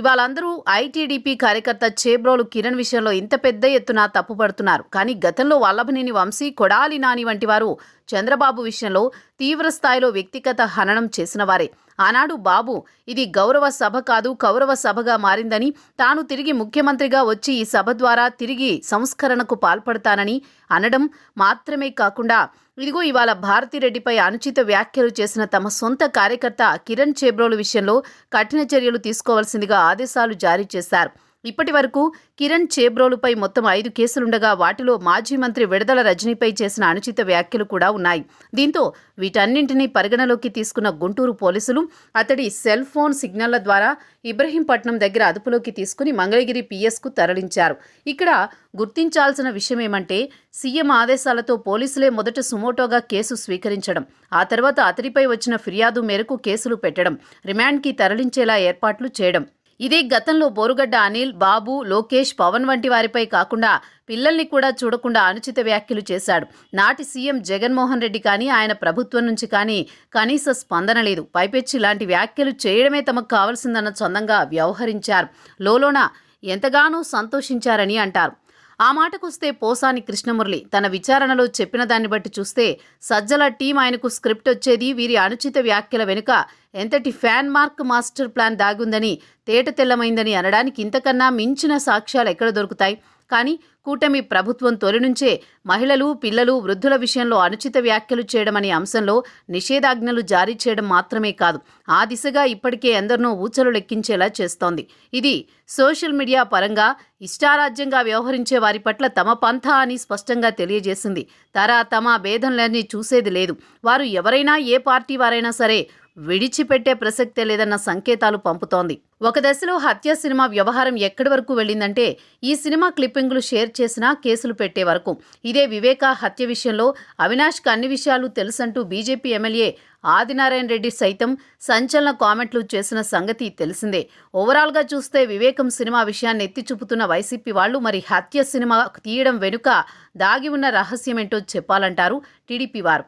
ఇవాళ అందరూ ఐటీడీపీ కార్యకర్త చేబ్రోలు కిరణ్ విషయంలో ఇంత పెద్ద ఎత్తున తప్పుపడుతున్నారు. కానీ గతంలో వల్లభనేని వంశీ, కొడాలి నాని వంటి వారు చంద్రబాబు విషయంలో తీవ్ర స్థాయిలో వ్యక్తిగత హననం చేసిన వారే. ఆనాడు బాబు ఇది గౌరవ సభ కాదు, కౌరవ సభగా మారిందని, తాను తిరిగి ముఖ్యమంత్రిగా వచ్చి ఈ సభ ద్వారా తిరిగి సంస్కరణకు పాల్పడతానని అనడం మాత్రమే కాకుండా ఇదిగో ఇవాళ భారతిరెడ్డిపై అనుచిత వ్యాఖ్యలు చేసిన తమ సొంత కార్యకర్త కిరణ్ చేబ్రోలు విషయంలో కఠిన చర్యలు తీసుకోవాల్సిందిగా ఆదేశాలు జారీ చేశారు. ఇప్పటి వరకు కిరణ్ చేబ్రోలుపై మొత్తం 5 కేసులుండగా వాటిలో మాజీ మంత్రి విడదల రజనీపై చేసిన అనుచిత వ్యాఖ్యలు కూడా ఉన్నాయి. దీంతో వీటన్నింటినీ పరిగణలోకి తీసుకున్న గుంటూరు పోలీసులు అతడి సెల్ ఫోన్ సిగ్నళ్ల ద్వారా ఇబ్రహీంపట్నం దగ్గర అదుపులోకి తీసుకుని మంగళగిరి పిఎస్కు తరలించారు. ఇక్కడ గుర్తించాల్సిన విషయమేమంటే సీఎం ఆదేశాలతో పోలీసులే మొదట సుమోటోగా కేసు స్వీకరించడం, ఆ తర్వాత అతడిపై వచ్చిన ఫిర్యాదు మేరకు కేసులు పెట్టడం, రిమాండ్కి తరలించేలా ఏర్పాట్లు చేయడం. ఇదే గతంలో బోరుగడ్డ అనిల్, బాబు, లోకేష్, పవన్ వంటి వారిపై కాకుండా పిల్లల్ని కూడా చూడకుండా అనుచిత వ్యాఖ్యలు చేశాడు. నాటి సీఎం జగన్మోహన్ రెడ్డి కానీ ఆయన ప్రభుత్వం నుంచి కానీ కనీస స్పందన లేదు. పైపెచ్చి ఇలాంటి వ్యాఖ్యలు చేయడమే తమకు కావాల్సిందన్న చందంగా వ్యవహరించారు. లోలోన ఎంతగానో సంతోషించారని అంటారు. ఆ మాటకొస్తే పోసాని కృష్ణమురళి తన విచారణలో చెప్పిన దాన్ని బట్టి చూస్తే సజ్జల టీం ఆయనకు స్క్రిప్ట్ వచ్చేది, వీరి అనుచిత వ్యాఖ్యల వెనుక ఎంతటి ఫ్యాన్ మార్క్ మాస్టర్ ప్లాన్ దాగుందని తేట తెల్లమైందని అనడానికి ఇంతకన్నా మించిన సాక్ష్యాలు ఎక్కడ దొరుకుతాయి? కానీ కూటమి ప్రభుత్వం తొలి నుంచే మహిళలు, పిల్లలు, వృద్ధుల విషయంలో అనుచిత వ్యాఖ్యలు చేయడం అనే అంశంలో నిషేధాజ్ఞలు జారీ చేయడం మాత్రమే కాదు, ఆ దిశగా ఇప్పటికే ఎందరినో ఊచలు లెక్కించేలా చేస్తోంది. ఇది సోషల్ మీడియా పరంగా ఇష్టారాజ్యంగా వ్యవహరించే వారి పట్ల తమ పంథా అని స్పష్టంగా తెలియజేసింది. తమ భేదంలన్నీ చూసేది లేదు. వారు ఎవరైనా, ఏ పార్టీ వారైనా సరే విడిచిపెట్టే ప్రసక్తే లేదన్న సంకేతాలు పంపుతోంది. ఒక దశలో హత్య సినిమా వ్యవహారం ఎక్కడి వరకు వెళ్ళిందంటే ఈ సినిమా క్లిప్పింగ్లు షేర్ చేసినా కేసులు పెట్టే వరకు. ఇదే వివేక హత్య విషయంలో అవినాష్కి అన్ని విషయాలు తెలుసంటూ బీజేపీ ఎమ్మెల్యే ఆదినారాయణ రెడ్డి సైతం సంచలన కామెంట్లు చేసిన సంగతి తెలిసిందే. ఓవరాల్గా చూస్తే వివేకం సినిమా విషయాన్ని ఎత్తి చూపుతున్న వైసీపీ వాళ్ళు మరి హత్య సినిమా తీయడం వెనుక దాగి ఉన్న రహస్యమేంటో చెప్పాలంటారు టీడీపీ వారు.